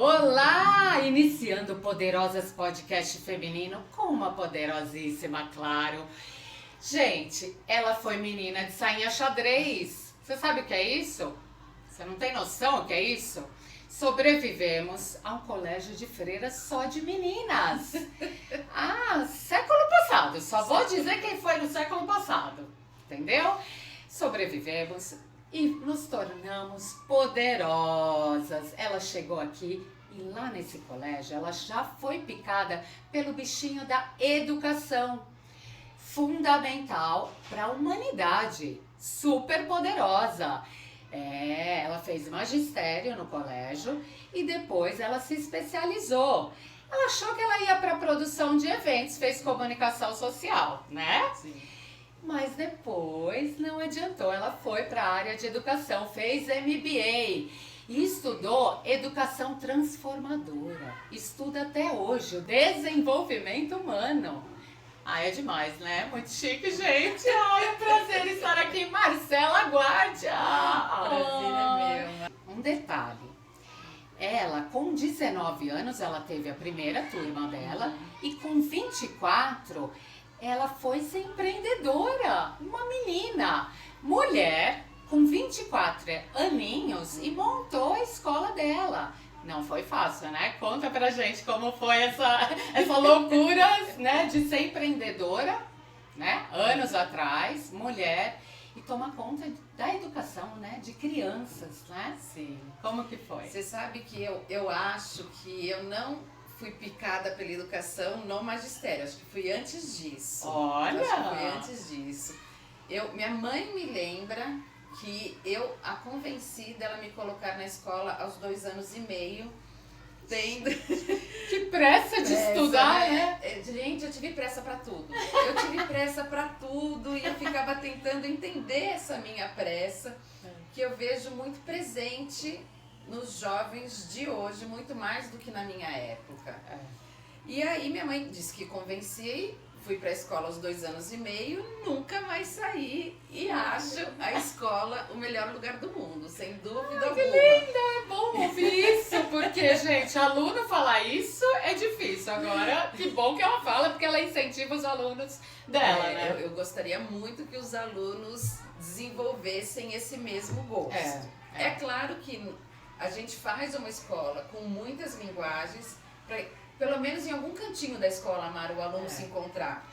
Olá! Iniciando o Poderosas Podcast Feminino com uma poderosíssima, claro. Gente, ela foi menina de sainha xadrez. Você sabe o que é isso? Você não tem noção o que é isso? Sobrevivemos a um colégio de freiras só de meninas. Século passado. Só vou dizer quem foi no século passado. Entendeu? Sobrevivemos e nos tornamos poderosas. Ela chegou aqui e lá nesse colégio ela já foi picada pelo bichinho da educação. Fundamental para a humanidade. Super poderosa. Ela fez magistério no colégio e depois ela se especializou. Ela achou que ela ia para a produção de eventos, fez comunicação social, né? Sim. Mas depois não adiantou, ela foi para a área de educação, fez MBA e estudou educação transformadora. Estuda até hoje o desenvolvimento humano. É demais, né? Muito chique, gente. É um prazer estar aqui, Marcela Guardia. Prazer é meu. Um detalhe. Ela, com 19 anos, ela teve a primeira turma dela e com 24, ela foi ser empreendedora. Uma menina, mulher, com 24 aninhos e montou a escola dela. Não foi fácil, né? Conta pra gente como foi essa loucura, né, de ser empreendedora, né? Anos atrás, mulher, e tomar conta da educação, né? De crianças, né? Sim. Como que foi? Você sabe que eu acho que eu não fui picada pela educação no magistério. Acho que fui antes disso. Olha! Acho que foi antes disso. Minha mãe me lembra que eu a convenci dela me colocar na escola aos 2 anos e meio, tendo... Que pressa de estudar, né? Gente, eu tive pressa pra tudo. Eu tive pressa pra tudo e eu ficava tentando entender essa minha pressa, que eu vejo muito presente nos jovens de hoje, muito mais do que na minha época. E aí minha mãe disse que convenci, fui pra escola aos 2 anos e meio, nunca mais saí e acho a escola o melhor lugar do mundo, sem dúvida alguma. Que linda! É bom ouvir isso, porque, gente, aluno falar isso é difícil. Agora, que bom que ela fala, porque ela incentiva os alunos dela, né? Eu gostaria muito que os alunos desenvolvessem esse mesmo gosto. É claro que a gente faz uma escola com muitas linguagens, pelo menos em algum cantinho da escola, Mara, o aluno se encontrar.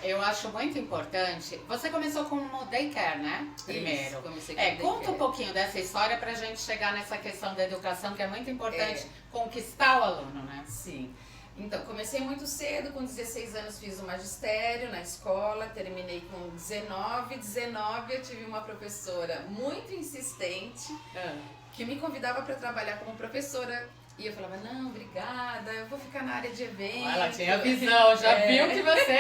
Eu acho muito importante. Você começou com o daycare, né? Primeiro. Isso, comecei com o Conta daycare. um pouquinho dessa história pra gente chegar nessa questão da educação, que é muito importante conquistar o aluno, né? Sim. Então, comecei muito cedo, com 16 anos fiz o magistério na escola, terminei com 19. 19 eu tive uma professora muito insistente, que me convidava para trabalhar como professora. E eu falava, não, obrigada, eu vou ficar na área de eventos. Ela tinha visão, já viu que você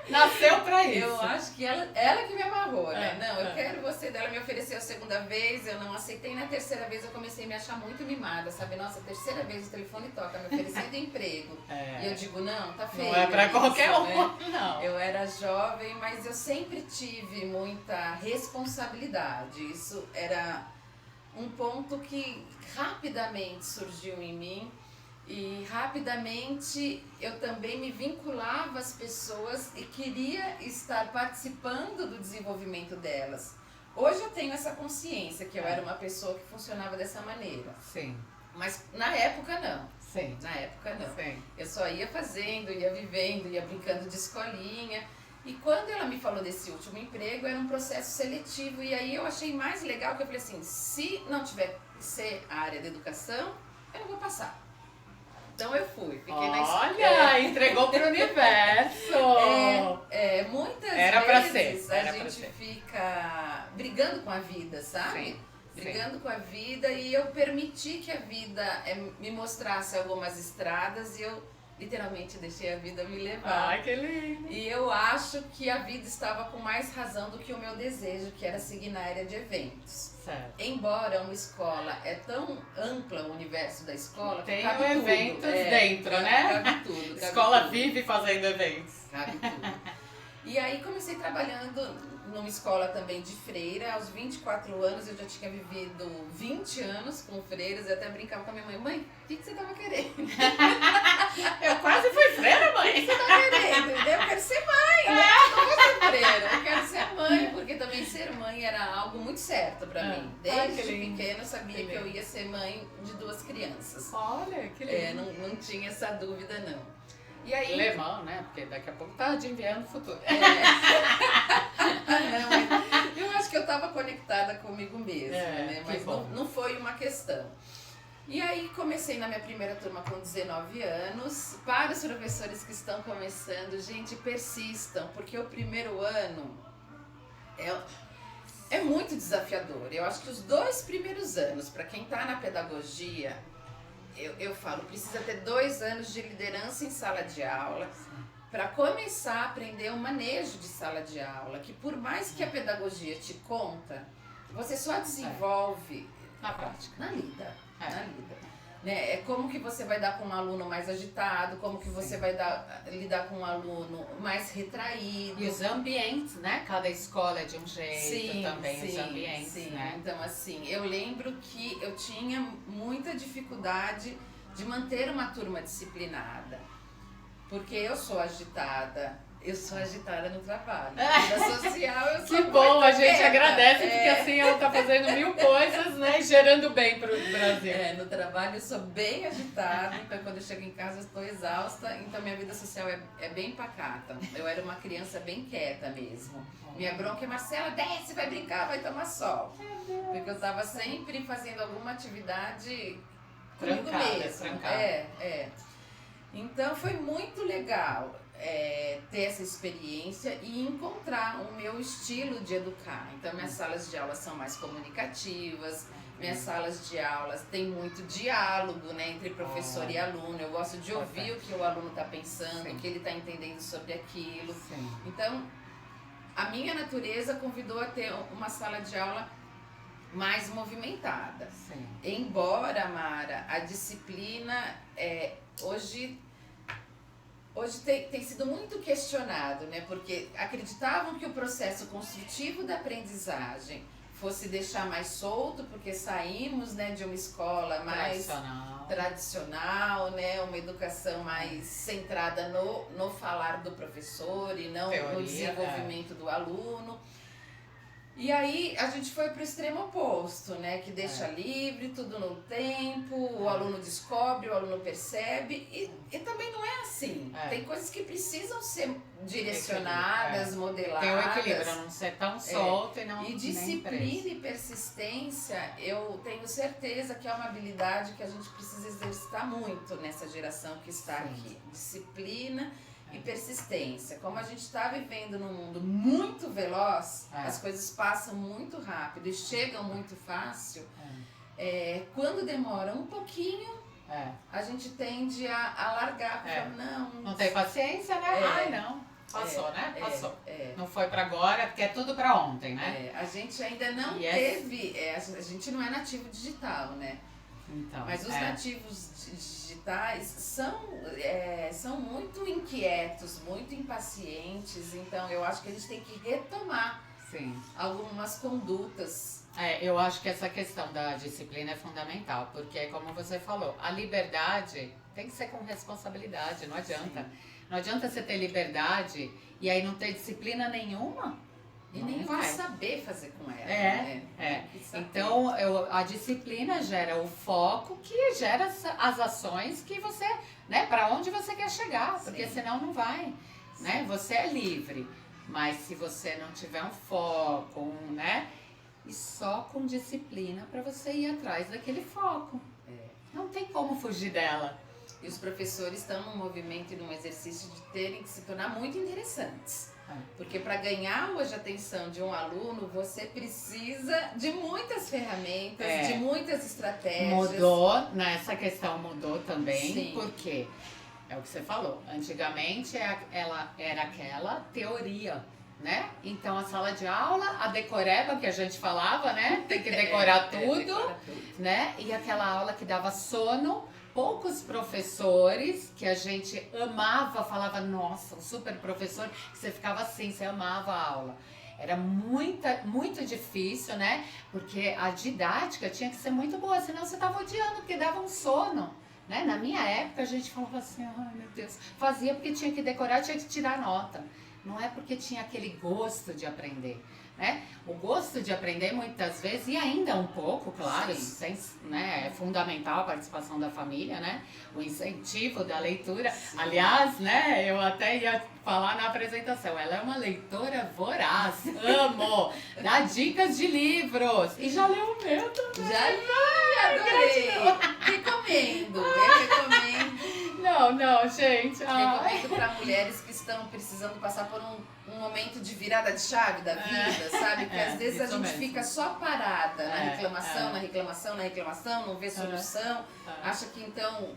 nasceu pra isso. Eu acho que ela que me amarrou, né? Não, eu quero você. Dela me ofereceu a segunda vez, eu não aceitei. Na terceira vez eu comecei a me achar muito mimada, sabe? Nossa, a terceira vez o telefone toca, me oferecendo emprego. E eu digo, não, tá feio. Não é pra qualquer um, né? não. Eu era jovem, mas eu sempre tive muita responsabilidade. Isso era um ponto que rapidamente surgiu em mim e rapidamente eu também me vinculava às pessoas e queria estar participando do desenvolvimento delas. Hoje eu tenho essa consciência que eu era uma pessoa que funcionava dessa maneira. Sim. Mas na época não. Sim. Na época não. Sim. Eu só ia fazendo, ia vivendo, ia brincando de escolinha. E quando ela me falou desse último emprego, era um processo seletivo. E aí eu achei mais legal, que eu falei assim, se não tiver que ser a área da educação, eu não vou passar. Então eu fui, fiquei na escola. Olha, entregou pro universo. Muitas Era pra vezes ser, a era pra gente ser. fica brigando com a vida, sabe? Sim, Brigando com a vida, e eu permiti que a vida me mostrasse algumas estradas e eu literalmente deixei a vida me levar. Ai, que lindo. E eu acho que a vida estava com mais razão do que o meu desejo, que era seguir na área de eventos. Certo. Embora uma escola é tão ampla, o universo da escola, que Tem cabe eventos tudo. dentro, né? Cabe tudo. Escola tudo. vive fazendo eventos. Cabe tudo. E aí comecei trabalhando numa escola também de freira. Aos 24 anos eu já tinha vivido 20 anos com freiras. Eu até brincava com a minha mãe: mãe, o que você tava querendo? Eu quase fui freira, O mãe. que você tá querendo? Entendeu? Eu quero ser mãe, né? Eu não vou ser freira, eu quero ser mãe, porque também ser mãe era algo muito certo pra mim. Desde que lindo. pequena eu sabia Que que eu lindo. ia ser mãe de 2 crianças. Olha, que lindo. Não tinha essa dúvida, não. E aí... Alemão, né? Porque daqui a pouco tá adivinhando o futuro. Não, mas eu acho que eu tava conectada comigo mesma, né? que Mas bom. não foi uma questão. E aí comecei na minha primeira turma com 19 anos. Para os professores que estão começando, gente, persistam, porque o primeiro ano é muito desafiador. Eu acho que os 2 primeiros anos, para quem está na pedagogia, eu falo, precisa ter 2 anos de liderança em sala de aula para começar a aprender o manejo de sala de aula, que por mais que a pedagogia te conta, você só desenvolve Na prática. na lida. É. Na lida. Né? É como que você vai dar com um aluno mais agitado, como que você vai lidar com um aluno mais retraído. E os ambientes, né? Cada escola é de um jeito também, os ambientes, sim. né? Então, assim, eu lembro que eu tinha muita dificuldade de manter uma turma disciplinada. Porque eu sou agitada no trabalho. Na vida social eu sou Que bom, a gente quieta. agradece, porque assim ela tá fazendo 1000 coisas, né? Gerando bem pro Brasil. No trabalho eu sou bem agitada, então quando eu chego em casa eu estou exausta, então minha vida social é bem pacata. Eu era uma criança bem quieta mesmo. Minha bronca é: Marcela, desce, vai brincar, vai tomar sol. Porque eu estava sempre fazendo alguma atividade comigo mesma. Trancada. Então foi muito legal ter essa experiência e encontrar o meu estilo de educar. Então minhas salas de aula são mais comunicativas, minhas salas de aulas tem muito diálogo, né, entre professor e aluno. Eu gosto de ouvir o que o aluno está pensando, o que ele está entendendo sobre aquilo. Sim. Então a minha natureza convidou a ter uma sala de aula mais movimentada. Sim. Embora, Mara, a disciplina hoje tem sido muito questionado, né? Porque acreditavam que o processo construtivo da aprendizagem fosse deixar mais solto, porque saímos, né, de uma escola mais tradicional, né? Uma educação mais centrada no falar do professor e não no desenvolvimento do aluno. E aí a gente foi para o extremo oposto, né? Que deixa livre, tudo no tempo, o aluno descobre, o aluno percebe, e também não é assim. Tem coisas que precisam ser direcionadas, modeladas. Tem o equilíbrio, não ser tão solto e não. E disciplina e persistência, eu tenho certeza que é uma habilidade que a gente precisa exercitar muito nessa geração que está aqui. Disciplina e persistência. Como a gente está vivendo num mundo muito veloz, as coisas passam muito rápido e chegam muito fácil. Quando demora um pouquinho, a gente tende a largar, porque não tem paciência, né? Ai, não. Passou, né? Passou. Não foi pra agora, porque é tudo pra ontem, né? A gente ainda não teve... a gente não é nativo digital, né? Então, mas os nativos digitais são muito inquietos, muito impacientes, então eu acho que a gente tem que retomar algumas condutas. Eu acho que essa questão da disciplina é fundamental, porque como você falou, a liberdade tem que ser com responsabilidade, não adianta. Não adianta você ter liberdade e aí não ter disciplina nenhuma. E nem vai saber fazer com ela. Então, a disciplina gera o foco que gera as ações que você, né, para onde você quer chegar, porque senão não vai, né? Você é livre, mas se você não tiver um foco, né, e só com disciplina para você ir atrás daquele foco. Não tem como fugir dela. E os professores estão num movimento e num exercício de terem que se tornar muito interessantes. Porque para ganhar hoje a atenção de um aluno, você precisa de muitas ferramentas, de muitas estratégias. Mudou, nessa questão mudou também, porque é o que você falou, antigamente ela era aquela teoria, né? Então a sala de aula, a decoreba que a gente falava, né? Tem que decorar tudo, né? E aquela aula que dava sono. Poucos professores que a gente amava, falava, nossa, um super professor, que você ficava assim, você amava a aula. Era muito difícil, né? Porque a didática tinha que ser muito boa, senão você estava odiando, porque dava um sono. Né? Na minha época a gente falava assim, ai meu Deus, fazia porque tinha que decorar, tinha que tirar nota. Não é porque tinha aquele gosto de aprender. Né? O gosto de aprender muitas vezes, e ainda um pouco, claro, né, é fundamental a participação da família, né? O incentivo da leitura. Sim. Aliás, né, eu até ia falar na apresentação, ela é uma leitora voraz, amo, dá dicas de livros. E já leu o meu também. Já li, adorei. Recomendo, eu recomendo. Não, gente. Recomendo para mulheres que estão precisando passar por um momento de virada de chave da vida, sabe? Que às vezes a gente fica só parada na reclamação, não vê solução, acha que então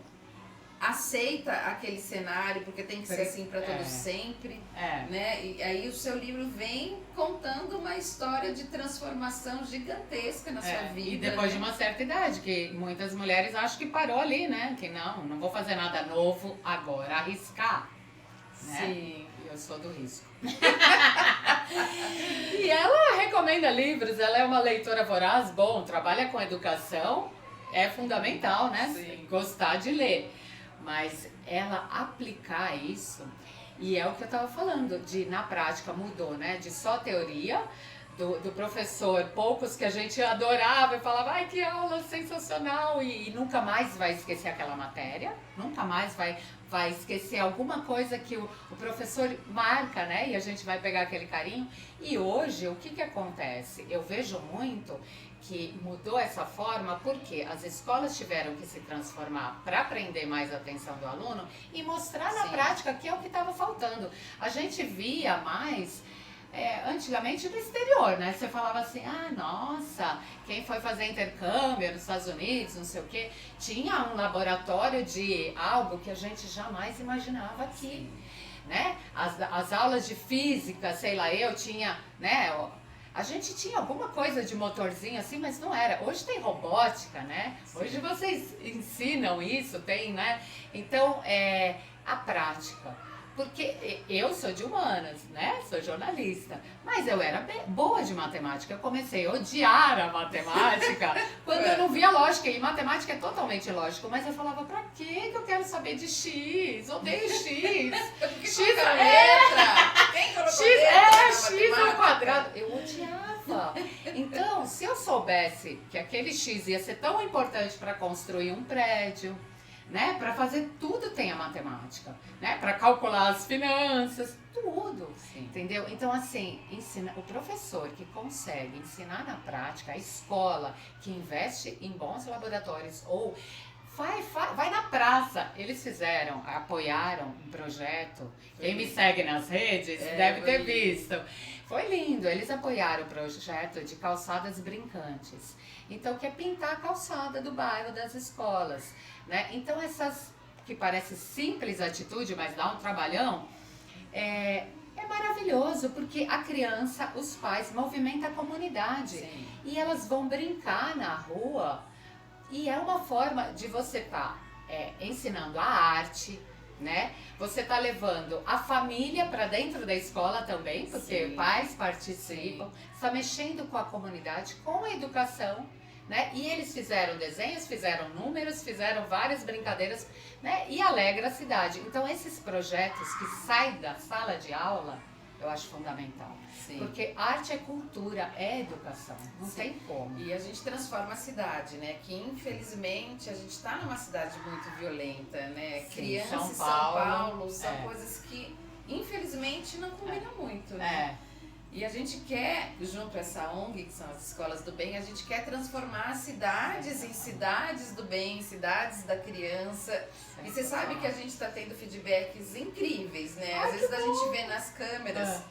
aceita aquele cenário porque tem que ser assim para todos sempre, né? E aí o seu livro vem contando uma história de transformação gigantesca na sua vida. E depois de uma certa idade, que muitas mulheres acham que parou ali, né? Que não vou fazer nada novo agora, arriscar. Né? Sim. Eu sou do risco. E ela recomenda livros, ela é uma leitora voraz, trabalha com educação, é fundamental, né? Sim. Gostar de ler. Mas ela aplicar isso, e é o que eu estava falando, na prática mudou, né? De só teoria, do professor, poucos que a gente adorava e falava, ai que aula sensacional, e nunca mais vai esquecer aquela matéria, nunca mais vai esquecer alguma coisa que o professor marca, né? E a gente vai pegar aquele carinho. E hoje, o que acontece? Eu vejo muito que mudou essa forma porque as escolas tiveram que se transformar para prender mais a atenção do aluno e mostrar na prática que é o que estava faltando. A gente via mais... antigamente no exterior, né? Você falava assim, nossa, quem foi fazer intercâmbio nos Estados Unidos, não sei o quê, tinha um laboratório de algo que a gente jamais imaginava aqui, né? As aulas de física, sei lá, eu tinha, né? A gente tinha alguma coisa de motorzinho assim, mas não era. Hoje tem robótica, né? Sim. Hoje vocês ensinam isso, tem, né? Então, a prática. Porque eu sou de humanas, né? Sou jornalista. Mas eu era boa de matemática. Eu comecei a odiar a matemática quando eu não via lógica. E matemática é totalmente lógico. Mas eu falava, pra quê que eu quero saber de X? Odeio X. X é letra. Quem colocou letra? X ao quadrado. Eu odiava. Então, se eu soubesse que aquele X ia ser tão importante para construir um prédio, né? Para fazer tudo tem a matemática, né? Para calcular as finanças, tudo, entendeu? Então assim, o professor que consegue ensinar na prática, a escola que investe em bons laboratórios ou vai na praça. Eles apoiaram um projeto. Quem me segue nas redes deve ter visto. Foi lindo. Eles apoiaram o projeto de calçadas brincantes. Então, que é pintar a calçada do bairro das escolas, né? Então, essas que parece simples atitude, mas dá um trabalhão, é maravilhoso, porque a criança, os pais movimentam a comunidade. Sim. E elas vão brincar na rua. E é uma forma de você estar ensinando a arte, né? Você tá levando a família para dentro da escola também, porque pais participam, está mexendo com a comunidade, com a educação, né? E eles fizeram desenhos, fizeram números, fizeram várias brincadeiras, né? E alegra a cidade. Então esses projetos que saem da sala de aula, eu acho fundamental. Sim. Porque arte é cultura, é educação, não tem como. E a gente transforma a cidade, né? Que infelizmente a gente está numa cidade muito violenta, né? Sim, Criança São Paulo são coisas que infelizmente não combinam muito, né? E a gente quer, junto a essa ONG, que são as escolas do bem, a gente quer transformar cidades em cidades do bem, cidades da criança. E você sabe que a gente está tendo feedbacks incríveis, né? Às vezes a gente vê nas câmeras,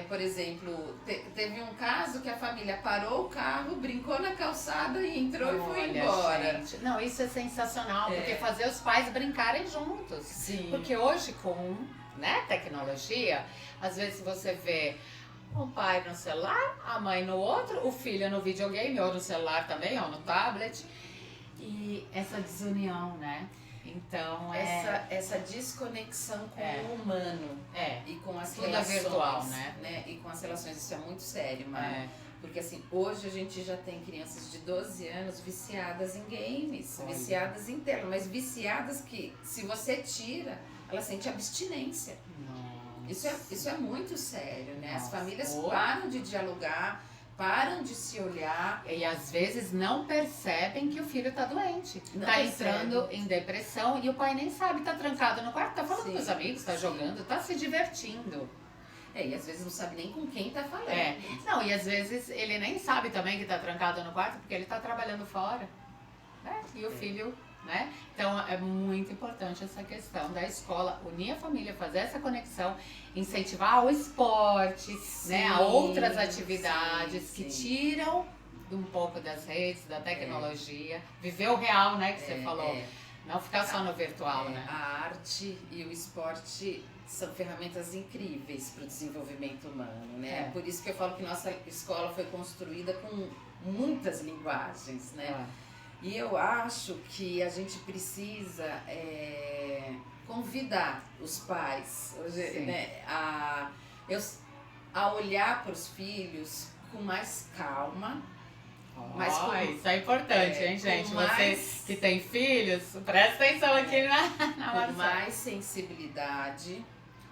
por exemplo, teve um caso que a família parou o carro, brincou na calçada e entrou e foi embora. Gente, não, isso é sensacional, porque fazer os pais brincarem juntos. Sim. Porque hoje com tecnologia, às vezes você vê um pai no celular, a mãe no outro, o filho no videogame, ou no celular também, ou no tablet. E essa desunião, né? Então, essa desconexão com o humano e com as tudo relações. Virtual, né? E com as relações, isso é muito sério, Mara. Porque assim, hoje a gente já tem crianças de 12 anos viciadas em games, viciadas em tela, mas viciadas que, se você tira, ela sente abstinência. Isso é muito sério, né? As famílias param de dialogar, param de se olhar. E às vezes não percebem que o filho tá doente. Tá entrando em depressão e o pai nem sabe, tá trancado no quarto, tá falando com os amigos, tá jogando, tá se divertindo. E às vezes não sabe nem com quem tá falando. Não, e às vezes ele nem sabe também que tá trancado no quarto porque ele tá trabalhando fora. Né? E o filho, né? Então é muito importante essa questão da escola, unir a família, fazer essa conexão, incentivar o esporte, né? A outras atividades que tiram um pouco das redes, da tecnologia, viver o real, né? Que você falou. Não ficar só no virtual, né? A arte e o esporte são ferramentas incríveis para o desenvolvimento humano, né? Por isso que eu falo que nossa escola foi construída com muitas linguagens, né? E eu acho que a gente precisa convidar os pais né, a olhar para os filhos com mais calma. Isso é importante, hein, gente? Vocês que têm filhos, presta atenção aqui na com mais sensibilidade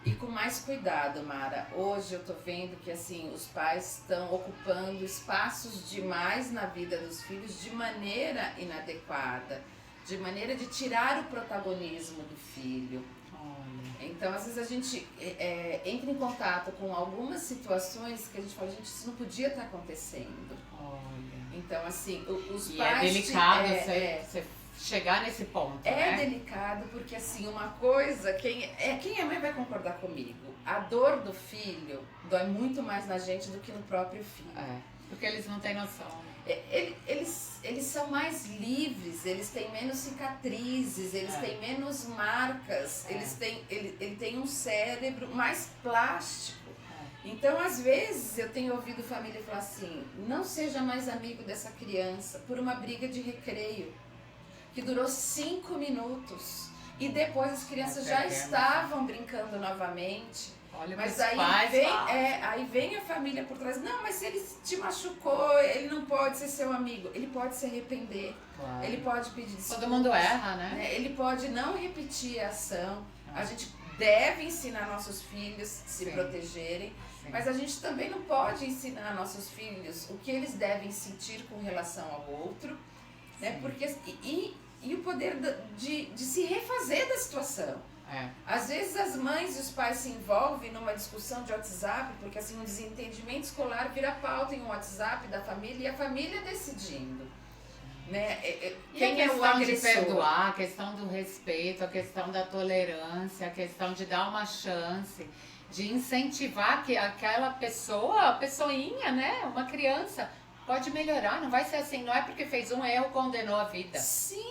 e com mais cuidado, Mara. Hoje eu tô vendo que assim os pais estão ocupando espaços demais na vida dos filhos de maneira inadequada, de maneira de tirar o protagonismo do filho. Então, às vezes a gente entra em contato com algumas situações que a gente fala, gente, isso não podia estar acontecendo. Então, assim, os pais... é delicado você chegar nesse ponto, né? Delicado porque, assim, uma coisa... Quem é mãe vai concordar comigo. A dor do filho dói muito mais na gente do que no próprio filho. Porque eles não têm noção. Eles são mais livres, eles têm menos cicatrizes, eles têm menos marcas, ele tem um cérebro mais plástico. Então, às vezes, eu tenho ouvido família falar assim, não seja mais amigo dessa criança por uma briga de recreio, que durou 5 minutos, e depois as crianças já estavam brincando novamente. Mas aí vem a família por trás, não, mas se ele te machucou, ele não pode ser seu amigo, ele pode se arrepender, ele pode pedir desculpas. Todo mundo erra, né? Ele pode não repetir a ação, a gente deve ensinar nossos filhos a se protegerem, mas a gente também não pode ensinar nossos filhos o que eles devem sentir com relação ao outro, né? Porque, e o poder de se refazer da situação. Às vezes as mães e os pais se envolvem numa discussão de WhatsApp, porque assim um desentendimento escolar vira pauta em um WhatsApp da família e a família decidindo. Né? Quem é o agressor? De perdoar, a questão do respeito, a questão da tolerância, a questão de dar uma chance, de incentivar que aquela pessoa, a pessoinha, né, uma criança, pode melhorar, não vai ser assim, não é porque fez um erro, condenou a vida. Sim,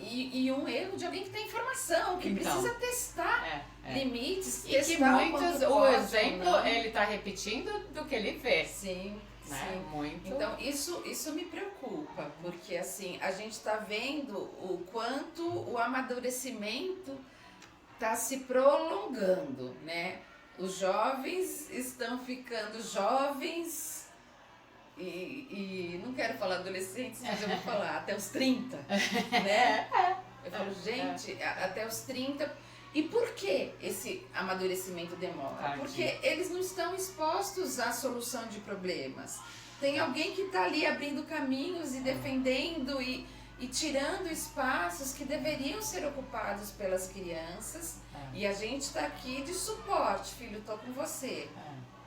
e um erro de alguém que tem informação, que precisa testar limites, e testar que muitos, o exemplo, ele está repetindo do que ele vê. Sim. Né? Muito. Então isso me preocupa, porque assim, a gente está vendo o quanto o amadurecimento está se prolongando, né? Os jovens estão ficando jovens e não quero falar adolescentes, mas eu vou falar até os 30, né? Eu falo, gente, até os 30. E por que esse amadurecimento demora? Porque eles não estão expostos à solução de problemas. Tem alguém que está ali abrindo caminhos e defendendo e tirando espaços que deveriam ser ocupados pelas crianças. E a gente está aqui de suporte, filho, estou com você.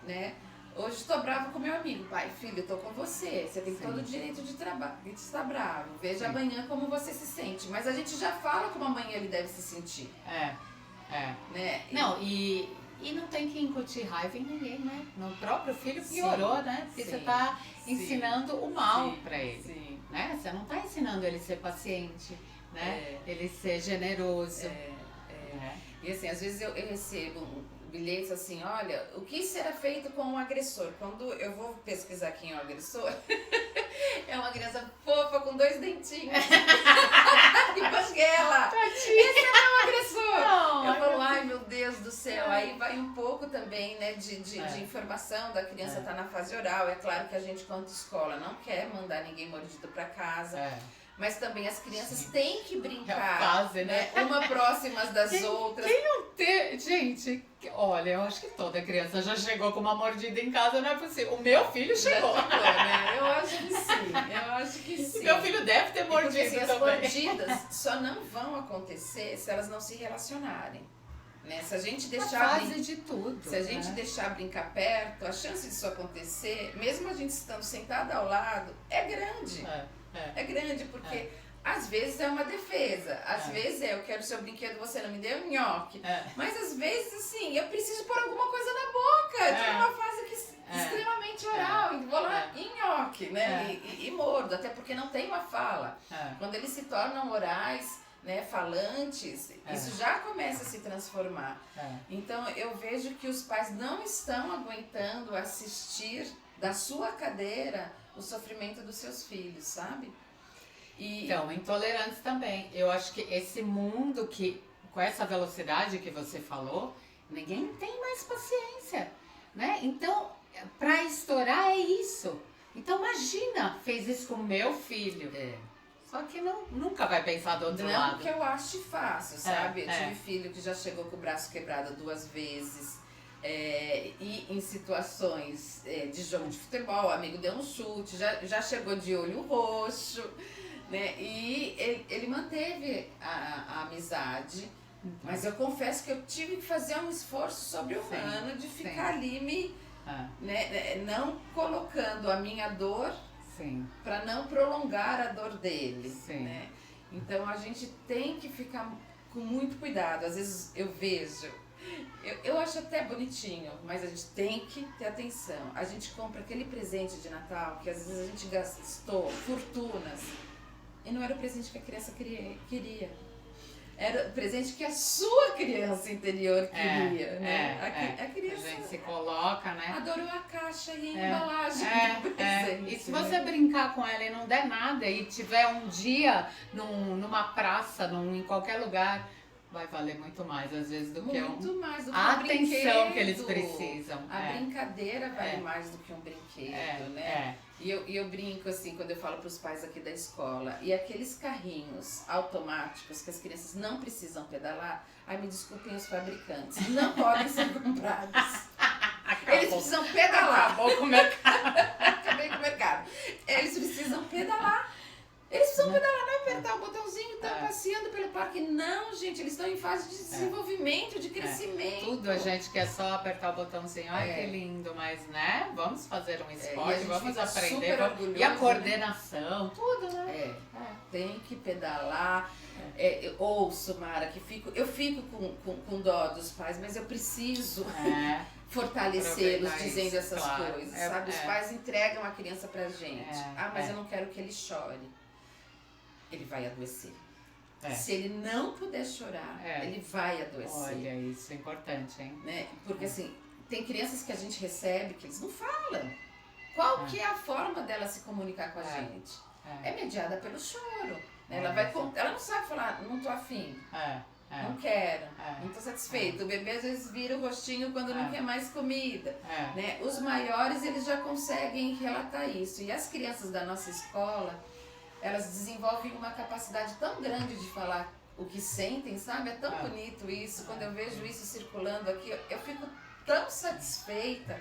Né? Hoje estou bravo com meu amigo. Pai, filho, estou com você. Você tem todo o direito de estar bravo. Veja amanhã como você se sente. Mas a gente já fala como amanhã ele deve se sentir. Né? Não, e não tem que incutir raiva em ninguém, né? No próprio filho piorou, né? Porque você está ensinando o mal para ele. Né? Você não está ensinando ele a ser paciente, né? Ele ser generoso. E assim, às vezes eu recebo bilhetes assim, olha, o que será feito com um agressor? Quando eu vou pesquisar quem é o agressor, é uma criança fofa com 2 dentinhos. E banguela. Esse é meu agressor. Não, Eu falo, ai meu Deus do céu. Aí vai um pouco também, né, de É. informação da criança tá na fase oral. É claro que a gente, quanto escola, não quer mandar ninguém mordido pra casa. Mas também as crianças têm que brincar, fase, né? Uma próximas das outras. Quem não tem... Gente, olha, eu acho que toda criança já chegou com uma mordida em casa, não é possível. O meu filho chegou. Já chegou, né? Eu acho que sim, eu acho que sim. Meu filho deve ter mordido porque, assim, também. as mordidas só não vão acontecer se elas não se relacionarem. Né? Se a gente deixar de tudo. Se a gente deixar brincar perto, a chance disso acontecer, mesmo a gente estando sentada ao lado, é grande. É grande, porque às vezes é uma defesa, às vezes eu quero seu brinquedo, você não me deu, nhoque. Mas às vezes, assim, eu preciso pôr alguma coisa na boca. Tem uma fase extremamente oral, e vou lá e nhoque, né? E mordo, até porque não tem uma fala. Quando eles se tornam orais, né, falantes, isso já começa a se transformar. Então eu vejo que os pais não estão aguentando assistir da sua cadeira o sofrimento dos seus filhos, sabe? Então, intolerantes também. Eu acho que esse mundo que, com essa velocidade que você falou, ninguém tem mais paciência, né? Então, pra estourar é isso. Então, imagina, fez isso com o meu filho. Só que nunca vai pensar do outro lado. Não que eu ache fácil, sabe? Eu tive filho que já chegou com o braço quebrado 2 vezes. E em situações de jogo de futebol, o amigo deu um chute, já chegou de olho roxo, né? E ele manteve a amizade, mas eu confesso que eu tive que fazer um esforço sobre-humano de ficar ali né, não colocando a minha dor para não prolongar a dor dele. Né? Então a gente tem que ficar com muito cuidado. Às vezes eu vejo. Eu acho até bonitinho, mas a gente tem que ter atenção. A gente compra aquele presente de Natal que às vezes a gente gastou fortunas e não era o presente que a criança queria. Era o presente que a sua criança interior queria. Né? A criança a gente se coloca, né? Adorou a caixa e a embalagem do presente. E se você brincar com ela e não der nada e tiver um dia numa praça, em qualquer lugar, vai valer muito mais, às vezes, do que a atenção que eles precisam. A brincadeira vale mais do que um brinquedo, né? E eu brinco assim, quando eu falo para os pais aqui da escola, e aqueles carrinhos automáticos que as crianças não precisam pedalar, me desculpem os fabricantes, não podem ser comprados. Eles precisam pedalar. Acabou com o mercado. Acabei com o mercado. Eles precisam pedalar. Eles precisam pedalar, não apertar o botãozinho, estão passeando pelo parque. Não, gente, eles estão em fase de desenvolvimento, de crescimento. Tudo a gente quer só apertar o botãozinho. Ai, que lindo, mas, né? Vamos fazer um esporte, vamos aprender. E a coordenação, tudo, né? Tem que pedalar. Eu ouço, Mara, que eu fico com dó dos pais, mas eu preciso fortalecê-los dizendo essas coisas, sabe? Os pais entregam a criança pra gente. Mas eu não quero que ele chore. Ele vai adoecer. Se ele não puder chorar, ele vai adoecer. Olha, isso é importante, hein? Né? Porque assim, tem crianças que a gente recebe que eles não falam. Qual que é a forma dela se comunicar com a gente? É mediada pelo choro. Né? Ela não sabe falar, não tô afim. Não quero, não tô satisfeito. O bebê às vezes vira o rostinho quando não quer mais comida. Né? Os maiores, eles já conseguem relatar isso. E as crianças da nossa escola, elas desenvolvem uma capacidade tão grande de falar o que sentem, sabe? É tão bonito isso. Quando eu vejo isso circulando aqui, eu fico tão satisfeita.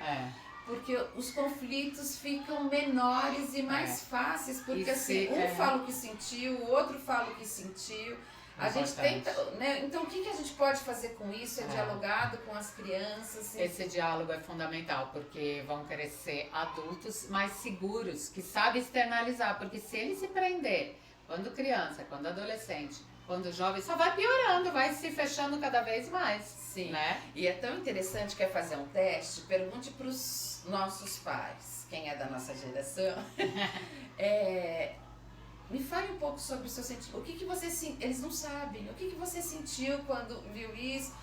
Porque os conflitos ficam menores e mais fáceis. Porque assim, um fala o que sentiu, o outro fala o que sentiu. A gente tenta, né? Então o que a gente pode fazer com isso? É dialogado com as crianças. Esse diálogo é fundamental, porque vão crescer adultos mais seguros, que sabem externalizar. Porque se ele se prender, quando criança, quando adolescente, quando jovem, só vai piorando, vai se fechando cada vez mais. Sim, né? E é tão interessante, quer fazer um teste? Pergunte para os nossos pais, quem é da nossa geração. Me fale um pouco sobre o seu sentimento. O que você sentiu? Eles não sabem. O que você sentiu quando viu isso?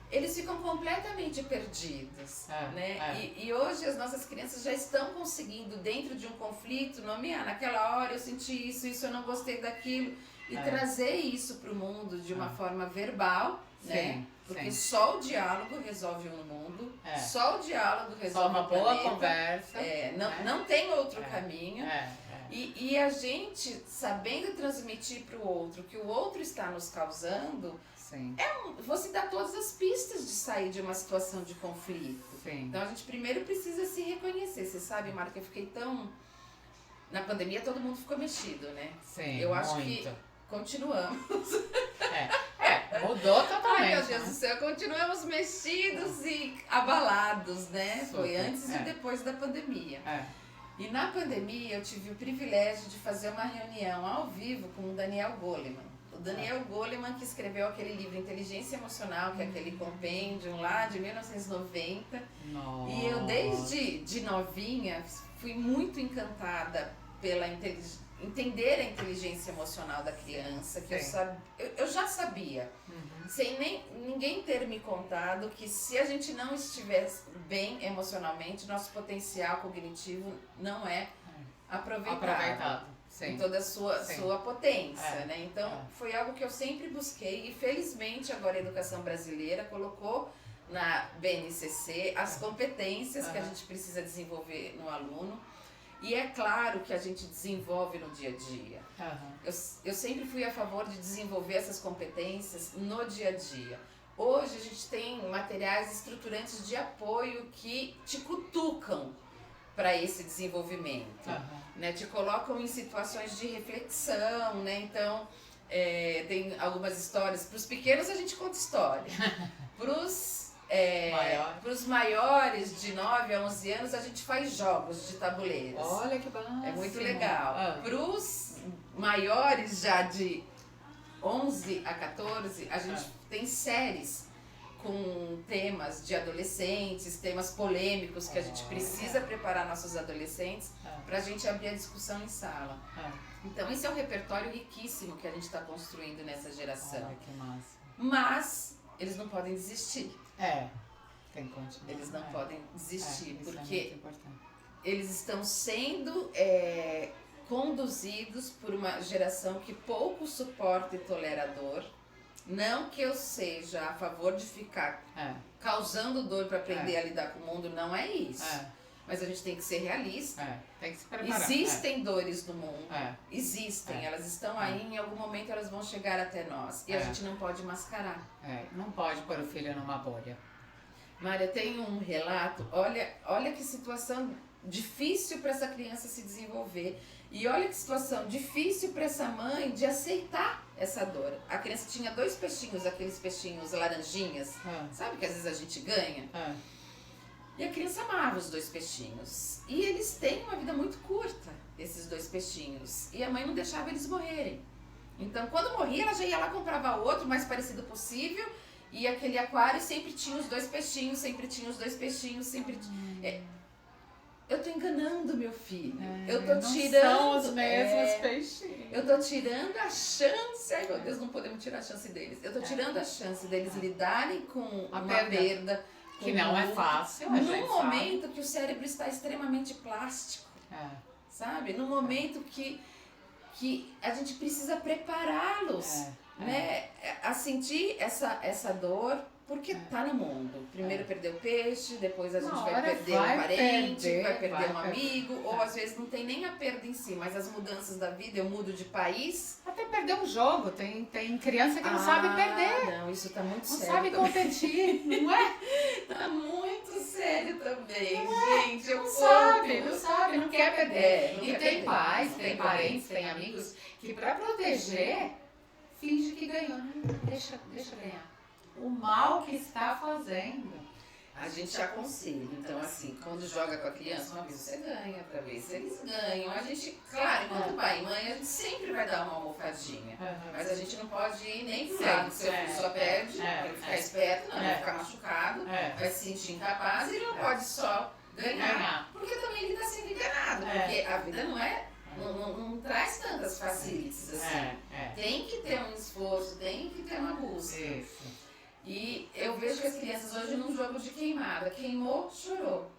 Eles ficam completamente perdidos. Né? E hoje as nossas crianças já estão conseguindo, dentro de um conflito, nomear. Naquela hora eu senti isso eu não gostei daquilo. e trazer isso para o mundo de uma forma verbal, né? Sim, Porque só o diálogo resolve o mundo, só o diálogo resolve só uma o planeta. boa conversa. Não tem outro caminho. É. E a gente, sabendo transmitir para o outro que o outro está nos causando, Sim. você dá todas as pistas de sair de uma situação de conflito. Sim. Então a gente primeiro precisa se reconhecer. Você sabe, Marta, que eu fiquei tão... Na pandemia todo mundo ficou mexido, né? Sim, eu acho que continuamos. Mudou totalmente. Ai, meu Deus do céu, continuamos mexidos e abalados, né? Super, Foi antes e depois da pandemia. E na pandemia eu tive o privilégio de fazer uma reunião ao vivo com o Daniel Goleman. O Daniel Goleman, que escreveu aquele livro Inteligência Emocional, que é aquele compêndium lá de 1990. Nossa. E eu desde de novinha fui muito encantada pela entender a inteligência emocional da criança, que eu já sabia, sem ninguém ter me contado que se a gente não estiver bem emocionalmente, nosso potencial cognitivo não é aproveitado. Sim. Em toda a sua potência, né? Então, foi algo que eu sempre busquei e felizmente agora a educação brasileira colocou na BNCC as competências que a gente precisa desenvolver no aluno. E é claro que a gente desenvolve no dia a dia. Eu sempre fui a favor de desenvolver essas competências no dia a dia. Hoje a gente tem materiais estruturantes de apoio que te cutucam para esse desenvolvimento, né? Te colocam em situações de reflexão, né? Então, tem algumas histórias. Para os pequenos a gente conta história. Para os maiores de 9 a 11 anos a gente faz jogos de tabuleiros. Olha que bacana. É muito legal. Para os maiores já de 11 a 14, a gente tem séries com temas de adolescentes, temas polêmicos que a gente precisa preparar nossos adolescentes para a gente abrir a discussão em sala. Então esse é um repertório riquíssimo que a gente está construindo nessa geração. Olha que massa. Mas eles não podem desistir. Tem que continuar. Eles não podem desistir, porque eles estão sendo conduzidos por uma geração que pouco suporta e tolera a dor. Não que eu seja a favor de ficar causando dor para aprender a lidar com o mundo, não é isso. Mas a gente tem que ser realista. Tem que se preparar. Existem dores no mundo. Existem. Elas estão aí, em algum momento elas vão chegar até nós. E a gente não pode mascarar. Não pode pôr o filho numa bolha. Mária, tem um relato. Olha que situação difícil para essa criança se desenvolver. E olha que situação difícil para essa mãe de aceitar essa dor. A criança tinha 2 peixinhos, aqueles peixinhos laranjinhas. Sabe que às vezes a gente ganha? E a criança amava os 2 peixinhos. E eles têm uma vida muito curta, esses 2 peixinhos. E a mãe não deixava eles morrerem. Então, quando morria, ela já ia lá, comprava outro, mais parecido possível. E aquele aquário sempre tinha os 2 peixinhos, sempre tinha os 2 peixinhos, sempre... Eu tô enganando meu filho. Eu tô tirando... São os mesmos peixinhos. Eu tô tirando a chance... Ai, meu Deus, não podemos tirar a chance deles. Eu tô tirando a chance deles lidarem com uma perda que não é fácil, num momento que o cérebro está extremamente plástico, sabe? Num momento que a gente precisa prepará-los, né? A sentir essa dor, porque tá no mundo. Primeiro perder o peixe, depois a gente vai perder um parente, vai perder um amigo, ou às vezes não tem nem a perda em si, mas as mudanças da vida, eu mudo de país. Até perder um jogo, tem criança que não sabe perder. Não, isso tá muito sério. Não sabe competir, não é? Tá muito sério também, gente. Não sabe, não quer perder. E tem pais, tem parentes, tem amigos que pra proteger, finge que ganhou. Deixa ganhar. O mal que está fazendo. A gente aconselha. Então, assim, quando joga com a criança, uma vez você ganha, outra vez eles ganham. A gente, claro, enquanto pai e mãe, a gente sempre vai dar uma almofadinha. Mas a gente não pode ir nem pro lado. Se o filho só perde, ele ficar esperto, não, vai ficar machucado, vai se sentir incapaz e ele não pode só ganhar. Porque também ele está sendo enganado. Porque a vida não traz tantas facilities assim. Tem que ter um esforço, tem que ter uma busca. Isso. E eu vejo que as crianças hoje num jogo de queimada, queimou, chorou.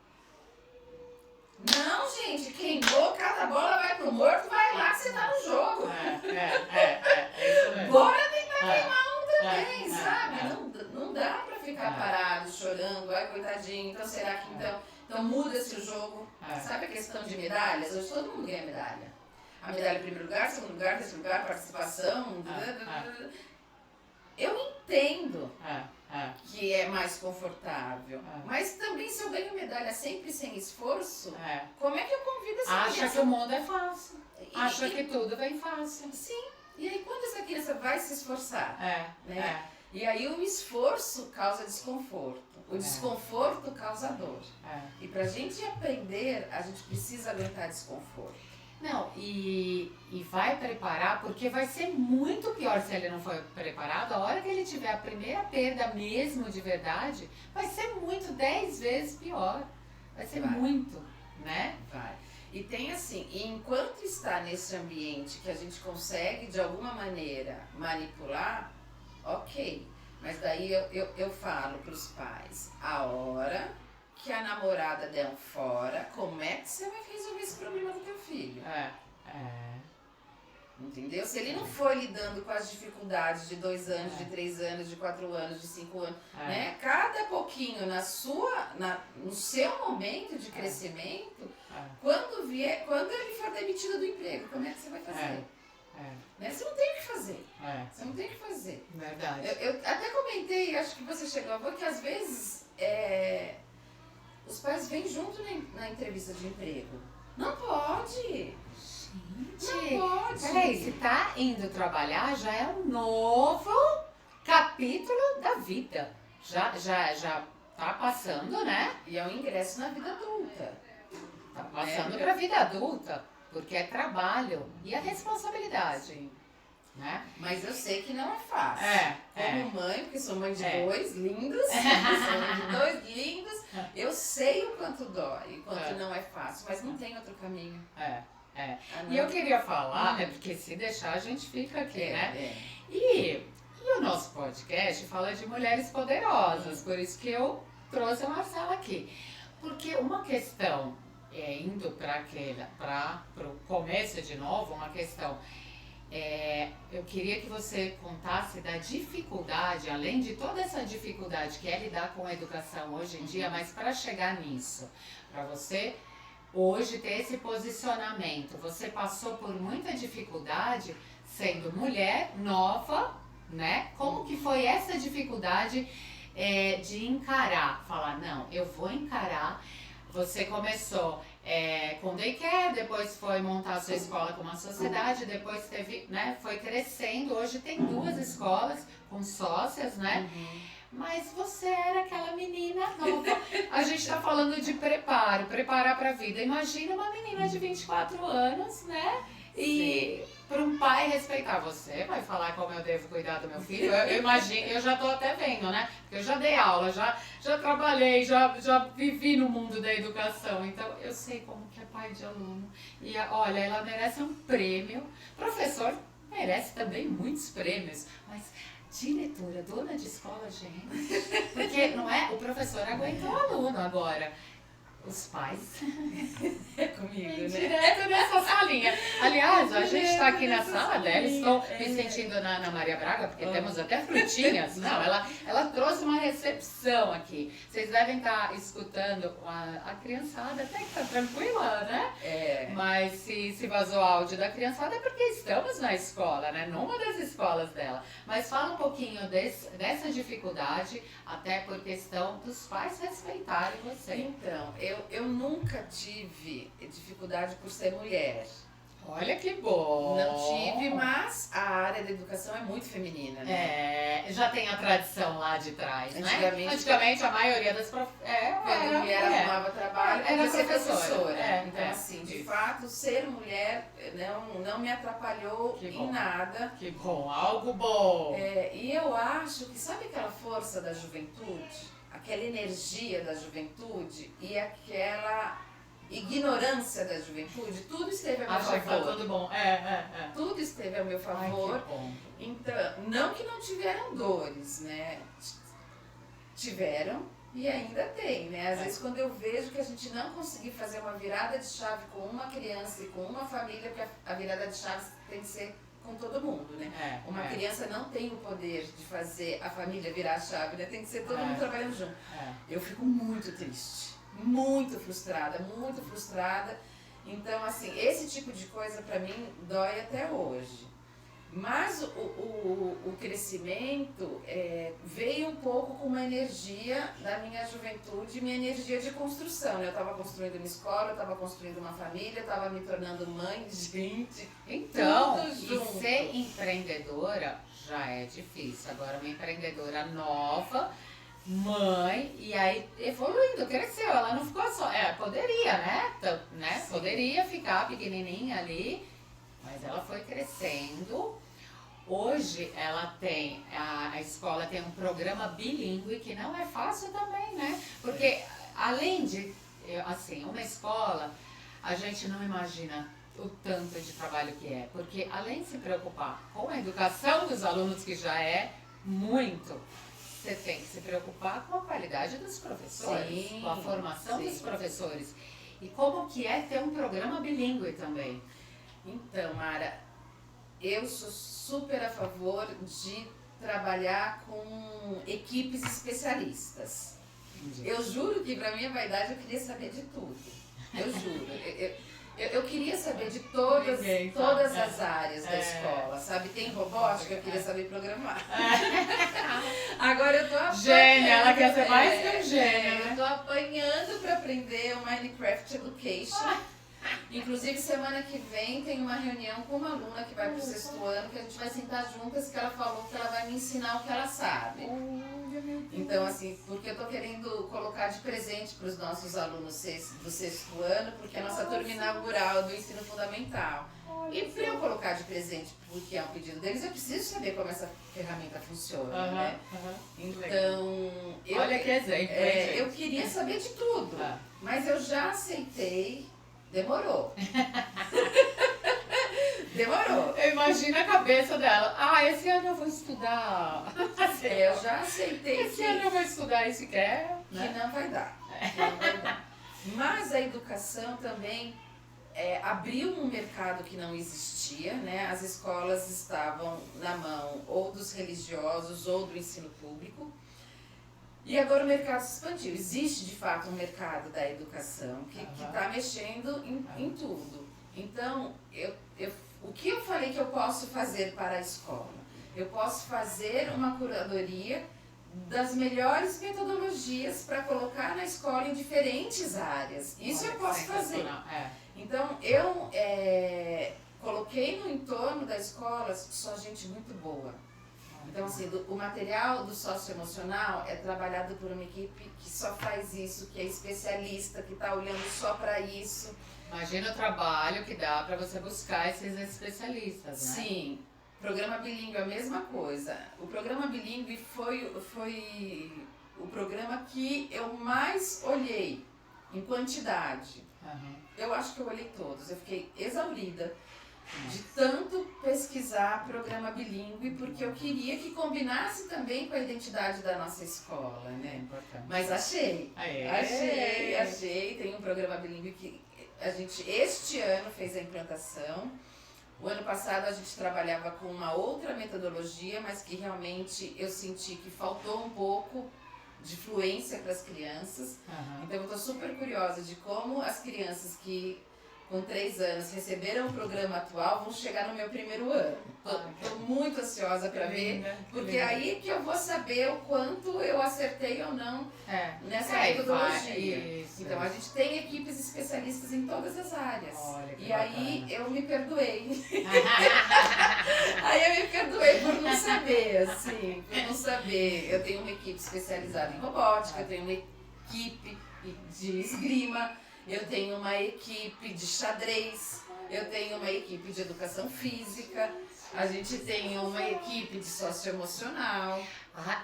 Não, gente, queimou, cada bola vai pro morto, vai lá que você tá no jogo. É isso mesmo. Bora tentar queimar um também, É, sabe? é. Não dá pra ficar parado, chorando, ai coitadinho, então será que então muda-se o jogo? Sabe a questão de medalhas? Hoje todo mundo ganha medalha. A medalha em primeiro lugar, segundo lugar, terceiro lugar, participação. Eu entendo que é mais confortável, mas também se eu ganho medalha sempre sem esforço, como é que eu convido essa criança? Acha que o mundo é fácil. Acha que tudo vem fácil. Sim. E aí quando essa criança vai se esforçar? Né? E aí o esforço causa desconforto. O desconforto causa dor. E pra gente aprender, a gente precisa aguentar desconforto. Não, e vai preparar, porque vai ser muito pior se ele não for preparado. A hora que ele tiver a primeira perda mesmo de verdade, vai ser muito, 10 vezes pior. Vai ser muito, né? Vai. E tem assim, enquanto está nesse ambiente que a gente consegue de alguma maneira manipular, ok. Mas daí eu falo para os pais, a hora que a namorada der um fora, como é que você vai resolver esse problema do teu filho? Entendeu? Se ele não for lidando com as dificuldades de 2 anos, de 3 anos, de 4 anos, de 5 anos, né? Cada pouquinho no seu momento de crescimento, quando ele for demitido do emprego, como é que você vai fazer? Né? Você não tem o que fazer. Você não tem o que fazer. Verdade. Eu até comentei, acho que você chegou a ver, que às vezes os pais vêm junto na entrevista de emprego. Não pode! Gente, não pode! Peraí, se tá indo trabalhar, já é um novo capítulo da vida. Já tá passando, né? E é um ingresso na vida adulta. Tá passando pra vida adulta, porque é trabalho e a responsabilidade, né? Mas eu sei que não é fácil. Como mãe, porque sou mãe de 2 lindos, sou mãe de 2 lindos, eu sei o quanto dói, o quanto não é fácil, mas não tem outro caminho. E eu queria falar, porque se deixar a gente fica aqui, né? E o nosso podcast fala de mulheres poderosas, por isso que eu trouxe a Marcela aqui. Porque uma questão, indo para o começo de novo, uma questão, eu queria que você contasse da dificuldade, além de toda essa dificuldade que é lidar com a educação hoje em dia, mas para chegar nisso, para você hoje ter esse posicionamento, você passou por muita dificuldade sendo mulher, nova, né? Como que foi essa dificuldade de encarar, falar, não, eu vou encarar. Você começou com daycare, depois foi montar a sua escola com uma sociedade, depois teve, né, foi crescendo, hoje tem 2 escolas com sócias, né? Mas você era aquela menina nova. A gente tá falando de preparar pra vida. Imagina uma menina de 24 anos, né? E para um pai respeitar você, vai falar como eu devo cuidar do meu filho. Eu imagino, eu já tô até vendo, né? Porque eu já dei aula, já trabalhei, já vivi no mundo da educação. Então eu sei como que é pai de aluno. E olha, ela merece um prêmio. Professor merece também muitos prêmios, mas diretora, dona de escola, gente. Porque não é? O professor aguenta o aluno agora. Os pais. É comigo, né? Direto nessa salinha. Aliás, a gente está aqui na sala dela, estou me sentindo na Maria Braga, porque temos até frutinhas. Não, ela trouxe uma recepção aqui. Vocês devem estar escutando a criançada, até que está tranquila, né? Mas se vazou áudio da criançada é porque estamos na escola, né? Numa das escolas dela. Mas fala um pouquinho dessa dificuldade, até por questão dos pais respeitarem você. Então, eu nunca tive dificuldade por ser mulher. Olha que bom! Não tive, mas a área da educação é muito feminina, né? Já tem a tradição lá de trás, Antigamente, né? Antigamente a maioria das quando a mulher arrumava trabalho, era ser professora. Então, assim, de fato, ser mulher não me atrapalhou em nada. Que bom, algo bom! E eu acho que, sabe aquela força da juventude? Aquela energia da juventude e aquela ignorância da juventude, tudo esteve a meu favor. Tá tudo bom. Tudo esteve a meu favor. Ai, que bom. Então, não que não tiveram dores, né? Tiveram, E ainda tem, né? Às vezes quando eu vejo que a gente não conseguir fazer uma virada de chave com uma criança e com uma família, porque a virada de chave tem que ser com todo mundo, né? Uma criança não tem o poder de fazer a família virar a chave, né? Tem que ser todo mundo trabalhando junto. Eu fico muito triste, muito frustrada. Então, assim, esse tipo de coisa pra mim dói até hoje. Mas o crescimento veio um pouco com uma energia da minha juventude, minha energia de construção, né? Eu estava construindo uma escola, eu estava construindo uma família, eu estava me tornando mãe, gente. Então, e ser empreendedora já é difícil. Agora, uma empreendedora nova, mãe, e aí evoluindo, cresceu. Ela não ficou só... poderia, né? Poderia ficar pequenininha ali, mas ela foi crescendo. Hoje ela tem, a escola tem um programa bilíngue que não é fácil também, né? Porque além de, assim, uma escola, a gente não imagina o tanto de trabalho que é. Porque além de se preocupar com a educação dos alunos, que já é muito, você tem que se preocupar com a qualidade dos professores, com a formação dos professores. E como que é ter um programa bilíngue também. Então, Mara, eu sou super a favor de trabalhar com equipes especialistas. Eu juro que pra minha vaidade eu queria saber de tudo. Eu juro. Eu queria saber de todas as áreas da escola, sabe? Tem robótica, eu queria saber programar. Agora eu tô apanhando. Gênia, ela quer ser mais que um gênio. Eu tô apanhando pra aprender o Minecraft Education. Inclusive, semana que vem tem uma reunião com uma aluna que vai pro 6º ano, que a gente vai sentar juntas, que ela falou que ela vai me ensinar o que ela sabe. Então, assim, porque eu tô querendo colocar de presente para os nossos alunos do 6º ano, porque é a nossa turma inaugural do ensino fundamental. E para eu colocar de presente, porque é um pedido deles, eu preciso saber como essa ferramenta funciona, né? Então, olha que exemplo, eu queria saber de tudo, mas eu já aceitei. Demorou. Eu imagino a cabeça dela. Esse ano eu vou estudar. Eu já aceitei esse ano eu vou estudar e se quer, né? Que não vai dar. Mas a educação também abriu um mercado que não existia, né? As escolas estavam na mão ou dos religiosos ou do ensino público. E agora o mercado se expandiu. Existe, de fato, um mercado da educação que está mexendo em tudo. Então, o que eu falei que eu posso fazer para a escola? Eu posso fazer uma curadoria das melhores metodologias para colocar na escola em diferentes áreas. Isso eu posso fazer. Então, eu coloquei no entorno da escola só gente muito boa. Então, assim, o material do socioemocional é trabalhado por uma equipe que só faz isso, que é especialista, que está olhando só para isso. Imagina o trabalho que dá para você buscar esses especialistas, né? Sim. Programa bilíngue é a mesma coisa. O programa bilíngue foi o programa que eu mais olhei em quantidade. Eu acho que eu olhei todos. Eu fiquei exaurida de tanto pesquisar programa bilíngue, porque eu queria que combinasse também com a identidade da nossa escola, né? Mas achei. Tem um programa bilíngue que a gente, este ano, fez a implantação. O ano passado a gente trabalhava com uma outra metodologia, mas que realmente eu senti que faltou um pouco de fluência para as crianças. Então eu estou super curiosa de como as crianças que com 3 anos receberam o programa atual vão chegar no meu 1º ano. Estou muito ansiosa para ver, porque aí que eu vou saber o quanto eu acertei ou não nessa metodologia. Então a gente tem equipes especialistas em todas as áreas. E aí eu me perdoei. Por não saber, assim, por não saber. Eu tenho uma equipe especializada em robótica, eu tenho uma equipe de esgrima, eu tenho uma equipe de xadrez, eu tenho uma equipe de educação física, a gente tem uma equipe de socioemocional.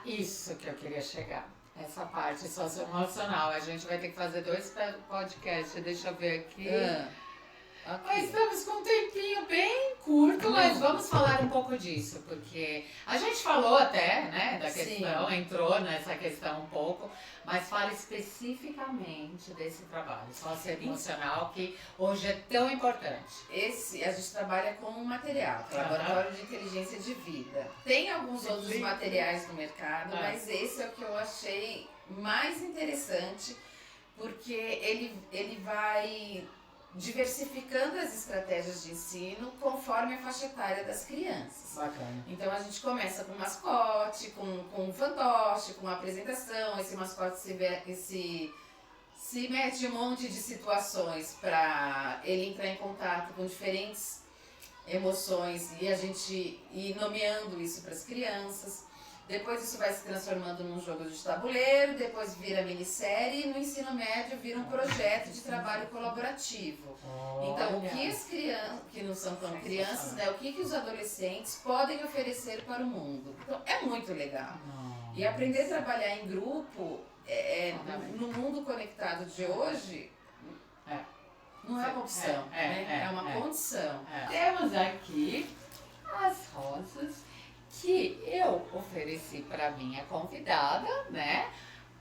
Isso que eu queria chegar. Essa parte socioemocional. A gente vai ter que fazer 2 podcasts, deixa eu ver aqui. Okay. Estamos com um tempinho bem curto, mas vamos falar um pouco disso, porque a gente falou até, né, da questão questão, entrou nessa questão um pouco, mas fala especificamente desse trabalho socioemocional que hoje é tão importante. A gente trabalha com um material, Laboratório de Inteligência de Vida. Tem alguns outros materiais no mercado, mas esse é o que eu achei mais interessante, porque ele vai diversificando as estratégias de ensino conforme a faixa etária das crianças. Bacana. Então a gente começa com mascote, com um fantoche, com uma apresentação, esse mascote se mete em um monte de situações para ele entrar em contato com diferentes emoções e a gente ir nomeando isso para as crianças. Depois isso vai se transformando num jogo de tabuleiro, depois vira minissérie e no ensino médio vira um projeto de trabalho colaborativo. Então, o que as crianças, que não são tão crianças, né, o que os adolescentes podem oferecer para o mundo. Então, é muito legal. E aprender a trabalhar em grupo, no mundo conectado de hoje, não é uma opção, é uma condição. Temos aqui as rosas que eu ofereci para minha convidada, né,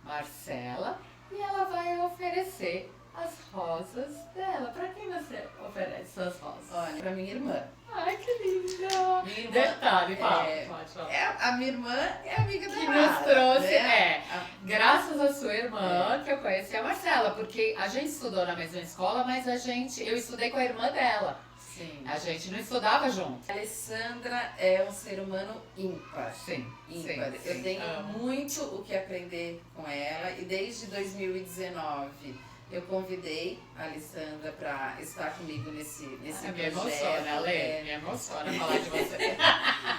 Marcela, e ela vai oferecer as rosas dela. Para quem você oferece suas rosas? Olha, para minha irmã. Ai, que linda! Minha irmã, Detalhe, pode falar. A minha irmã é amiga da Que Mara, nos trouxe, né? graças à sua irmã que eu conheci a Marcela, porque a gente estudou na mesma escola, mas eu estudei com a irmã dela. Sim. A gente não estudava junto. A Alessandra é um ser humano ímpar. Sim. Ímpar. Sim, eu tenho amo. muito o que aprender com ela e desde 2019 eu convidei a Alessandra para estar comigo nesse Me projeto. emociona, Ale, me emociona falar de você.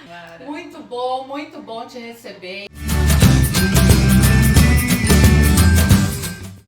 Mara. Muito bom te receber.